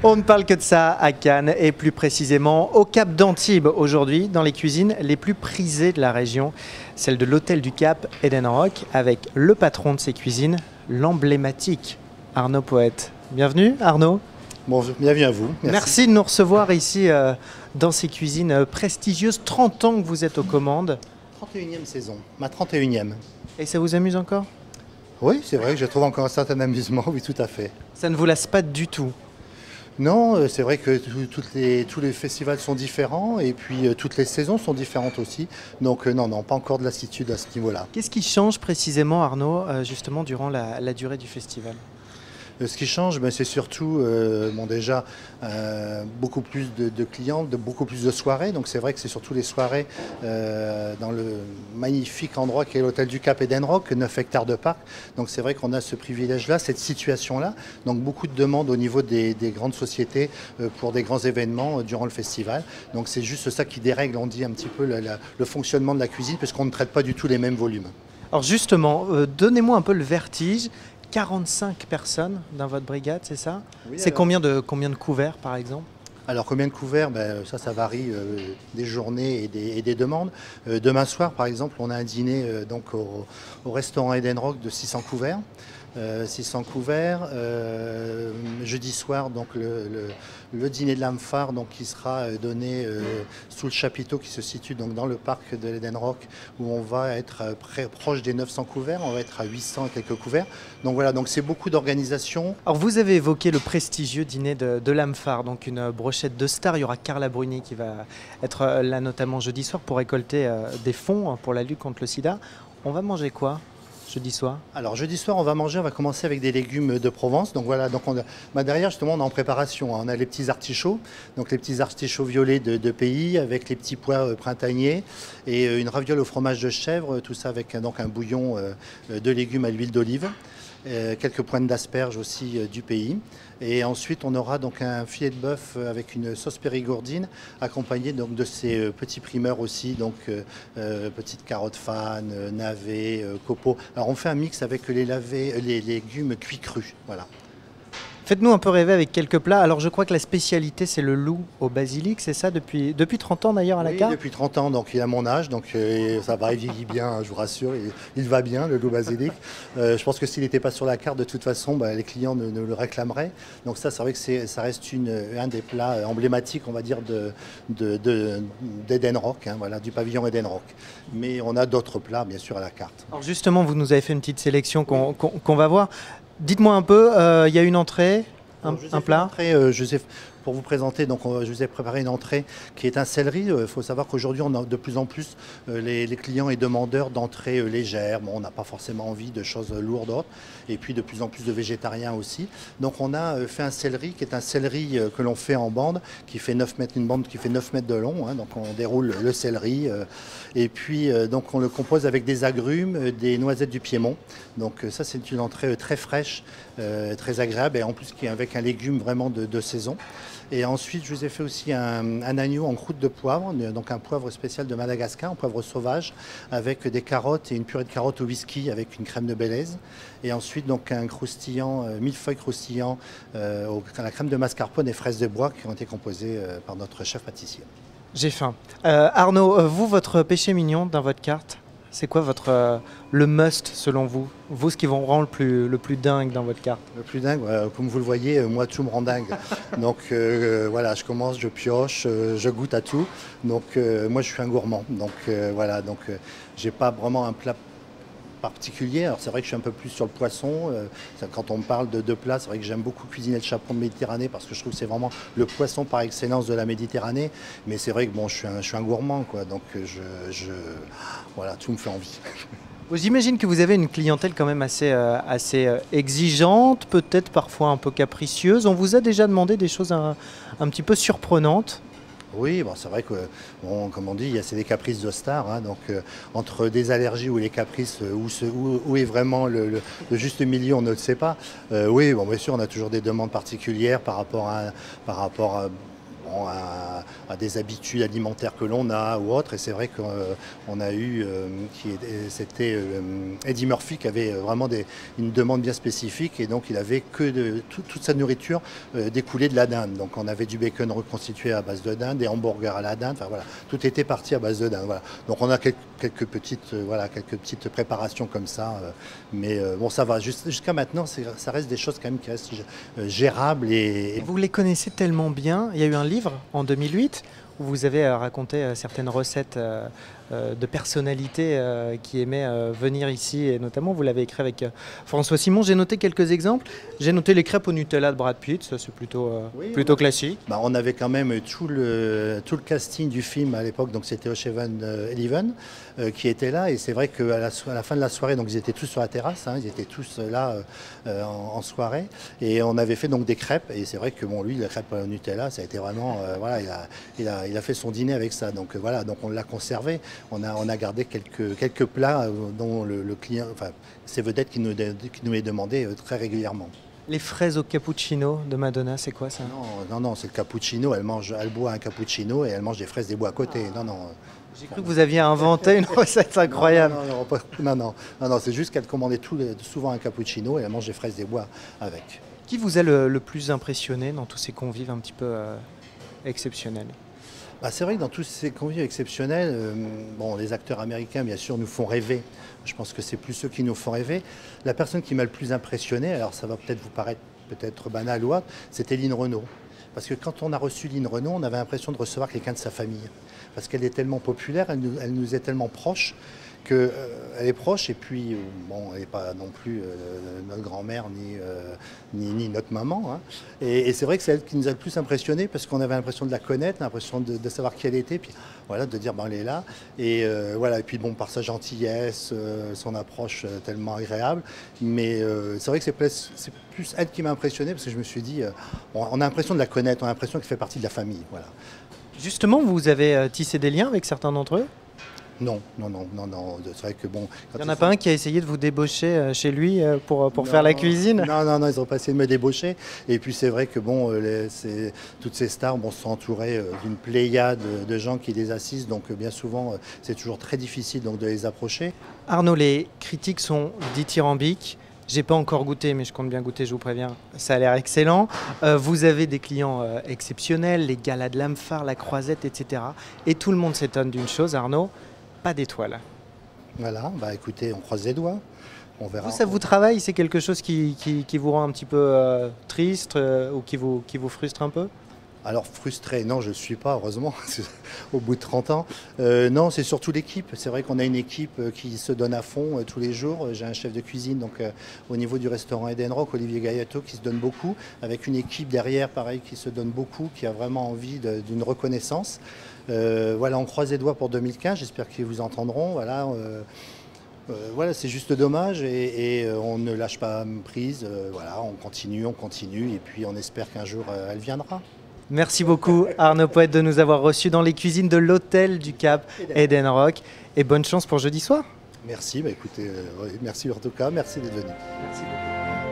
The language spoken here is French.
On ne parle que de ça à Cannes et plus précisément au Cap d'Antibes aujourd'hui, dans les cuisines les plus prisées de la région, celle de l'Hôtel du Cap Edenrock, avec le patron de ces cuisines, l'emblématique Arnaud Poët. Bienvenue Arnaud. Bonjour, bienvenue à vous. Merci de nous recevoir ici dans ces cuisines prestigieuses. 30 ans que vous êtes aux commandes. 31e saison, ma 31e. Et ça vous amuse encore? Oui, c'est vrai que je trouve encore un certain amusement, oui, tout à fait. Ça ne vous lasse pas du tout? Non, c'est vrai que tous les festivals sont différents et puis toutes les saisons sont différentes aussi. Donc non, pas encore de lassitude à ce niveau-là. Qu'est-ce qui change précisément Arnaud, justement durant la durée du festival? Ce qui change, c'est surtout déjà beaucoup plus de clients, beaucoup plus de soirées. Donc c'est vrai que c'est surtout les soirées dans le magnifique endroit qui est l'Hôtel du Cap Edenrock, 9 hectares de parc. Donc c'est vrai qu'on a ce privilège-là, cette situation-là. Donc beaucoup de demandes au niveau des grandes sociétés pour des grands événements durant le festival. Donc c'est juste ça qui dérègle, on dit un petit peu le fonctionnement de la cuisine, puisqu'on ne traite pas du tout les mêmes volumes. Alors justement, donnez-moi un peu le vertige. 45 personnes dans votre brigade, c'est ça? Oui, c'est combien de couverts par exemple? Alors combien de couverts? Ça varie des journées et des demandes. Demain soir par exemple, on a un dîner donc au restaurant Edenrock de 600 couverts. 600 couverts. Jeudi soir, donc le dîner de l'âme phare donc, qui sera donné sous le chapiteau qui se situe donc, dans le parc de l'Edenrock, où on va être proche des 900 couverts, on va être à 800 et quelques couverts. Donc voilà, donc c'est beaucoup d'organisation. Alors vous avez évoqué le prestigieux dîner de l'âme phare, donc une brochette de stars. Il y aura Carla Bruni qui va être là notamment jeudi soir pour récolter des fonds pour la lutte contre le sida. On va manger quoi jeudi soir? Alors jeudi soir, on va commencer avec des légumes de Provence. Donc voilà, donc derrière justement on est en préparation. On a les petits artichauts, donc les petits artichauts violets de pays avec les petits pois printaniers et une raviole au fromage de chèvre, tout ça avec donc un bouillon de légumes à l'huile d'olive. Quelques pointes d'asperges aussi du pays. Et ensuite, on aura donc un filet de bœuf avec une sauce périgourdine, accompagné donc de ces petits primeurs aussi, donc petites carottes fan, navets, copeaux. Alors, on fait un mix avec les légumes cuits crus. Voilà. Faites-nous un peu rêver avec quelques plats. Alors je crois que la spécialité c'est le loup au basilic, c'est ça depuis 30 ans d'ailleurs à la carte? Oui, depuis 30 ans, donc il a mon âge, donc ça va, il vieillit bien, je vous rassure, il va bien le loup basilic. Je pense que s'il n'était pas sur la carte, de toute façon, les clients ne le réclameraient. Donc ça, c'est vrai que ça reste un des plats emblématiques, on va dire, d'Edenrock, voilà, du pavillon Edenrock. Mais on a d'autres plats, bien sûr, à la carte. Alors justement, vous nous avez fait une petite sélection qu'on va voir. Dites-moi un peu, il y a une entrée, un plat. Pour vous présenter, donc, je vous ai préparé une entrée qui est un céleri. Il faut savoir qu'aujourd'hui, on a de plus en plus les clients et demandeurs d'entrées légères. Bon, on n'a pas forcément envie de choses lourdes. Et puis de plus en plus de végétariens aussi. Donc on a fait un céleri qui est un céleri que l'on fait en bande, qui fait 9 mètres, une bande qui fait 9 mètres de long. Donc on déroule le céleri. Et puis donc on le compose avec des agrumes, des noisettes du Piémont. Donc ça c'est une entrée très fraîche, très agréable et en plus qui est avec un légume vraiment de saison. Et ensuite, je vous ai fait aussi un agneau en croûte de poivre, donc un poivre spécial de Madagascar, un poivre sauvage, avec des carottes et une purée de carottes au whisky avec une crème de Bélèze. Et ensuite, donc un croustillant, millefeuille croustillant à la crème de mascarpone et fraises de bois qui ont été composées par notre chef pâtissier. J'ai faim. Arnaud, vous, votre péché mignon dans votre carte, c'est quoi le must selon vous? Vous, ce qui vous rend le plus dingue dans votre carte? Le plus dingue, comme vous le voyez, moi tout me rend dingue. Donc voilà, je commence, je pioche, je goûte à tout. Donc moi je suis un gourmand. Donc voilà, donc j'ai pas vraiment un plat particulier. Alors c'est vrai que je suis un peu plus sur le poisson. Quand on me parle de plats, c'est vrai que j'aime beaucoup cuisiner le chapon de Méditerranée parce que je trouve que c'est vraiment le poisson par excellence de la Méditerranée. Mais c'est vrai que bon, je suis un gourmand, quoi. Donc voilà, tout me fait envie. J'imagine que vous avez une clientèle quand même assez exigeante, peut-être parfois un peu capricieuse. On vous a déjà demandé des choses un petit peu surprenantes? Oui, bon, c'est vrai que, bon, comme on dit, c'est des caprices de stars. Donc, entre des allergies ou les caprices, où est vraiment le juste milieu, on ne le sait pas. Oui, bon, bien sûr, on a toujours des demandes particulières par rapport à bon, à des habitudes alimentaires que l'on a ou autres. Et c'est vrai qu'on a eu, c'était Eddie Murphy qui avait vraiment une demande bien spécifique, et donc il avait que toute sa nourriture découlait de la dinde. Donc on avait du bacon reconstitué à base de dinde, des hamburgers à la dinde, enfin voilà, tout était parti à base de dinde. Voilà. Donc on a quelques petites préparations comme ça, mais bon, ça va. Jusqu'à maintenant, ça reste des choses quand même qui restent gérables. Et vous les connaissez tellement bien. Il y a eu un livre en 2008 où vous avez raconté certaines recettes de personnalités qui aimaient venir ici, et notamment vous l'avez écrit avec François Simon. J'ai noté quelques exemples. J'ai noté les crêpes au Nutella de Brad Pitt, ça c'est plutôt classique. Bah, on avait quand même tout le casting du film à l'époque, donc c'était Ocean Eleven qui était là, et c'est vrai qu'à la fin de la soirée, donc ils étaient tous sur la terrasse, hein, ils étaient tous là en soirée, et on avait fait donc des crêpes, et c'est vrai que bon, lui, la crêpe au Nutella, ça a été vraiment, voilà, il a fait son dîner avec ça, donc voilà, donc on l'a conservé. On a gardé quelques plats dont le client, enfin, ces vedettes qui nous les demandaient très régulièrement. Les fraises au cappuccino de Madonna, c'est quoi ça? Non, c'est le cappuccino. Elle boit un cappuccino et elle mange des fraises des bois à côté. Non. J'ai cru que vous aviez inventé une recette incroyable. Non, c'est juste qu'elle commandait souvent un cappuccino et elle mange des fraises des bois avec. Qui vous a le plus impressionné dans tous ces convives un petit peu exceptionnels? Bah, c'est vrai que dans tous ces convives exceptionnels, bon, les acteurs américains, bien sûr, nous font rêver. Je pense que c'est plus ceux qui nous font rêver. La personne qui m'a le plus impressionné, alors ça va peut-être vous paraître banal ou autre, c'était Line Renaud. Parce que quand on a reçu Line Renaud, on avait l'impression de recevoir quelqu'un de sa famille. Parce qu'elle est tellement populaire, elle nous est tellement proche, qu'elle est proche, et puis bon, elle n'est pas non plus notre grand-mère ni notre maman, hein. Et c'est vrai que c'est elle qui nous a le plus impressionné, parce qu'on avait l'impression de la connaître, l'impression de savoir qui elle était, puis voilà, de dire ben, elle est là. Et voilà, et puis bon, par sa gentillesse, son approche tellement agréable. Mais c'est vrai que c'est plus elle qui m'a impressionné, parce que je me suis dit, on a l'impression de la connaître, on a l'impression qu'elle fait partie de la famille. Voilà. Justement, vous avez tissé des liens avec certains d'entre eux? Non. C'est vrai que bon. Il n'y en a pas un qui a essayé de vous débaucher chez lui pour faire la cuisine? Non, ils n'ont pas essayé de me débaucher. Et puis c'est vrai que bon, toutes ces stars sont entourées d'une pléiade de gens qui les assistent. Donc bien souvent, c'est toujours très difficile donc, de les approcher. Arnaud, les critiques sont dithyrambiques. J'ai pas encore goûté, mais je compte bien goûter, je vous préviens. Ça a l'air excellent. Vous avez des clients exceptionnels, les galas de l'âme phare, la croisette, etc. Et tout le monde s'étonne d'une chose, Arnaud, pas d'étoiles. Voilà, bah écoutez, on croise les doigts. On verra. Vous, ça vous travaille? C'est quelque chose qui vous rend un petit peu triste ou qui vous frustre un peu? Alors frustré, non, je ne suis pas, heureusement, au bout de 30 ans. Non, c'est surtout l'équipe. C'est vrai qu'on a une équipe qui se donne à fond tous les jours. J'ai un chef de cuisine donc, au niveau du restaurant Eden Rock, Olivier Gaillato, qui se donne beaucoup, avec une équipe derrière, pareil, qui se donne beaucoup, qui a vraiment envie d'une reconnaissance. Voilà, on croise les doigts pour 2015, j'espère qu'ils vous entendront. Voilà. Voilà, c'est juste dommage et on ne lâche pas prise. Voilà, on continue et puis on espère qu'un jour elle viendra. Merci beaucoup Arnaud Poète de nous avoir reçus dans les cuisines de l'hôtel du Cap Eden Rock, et bonne chance pour jeudi soir. Merci, bah écoutez, merci en tout cas, merci d'être venu. Merci beaucoup.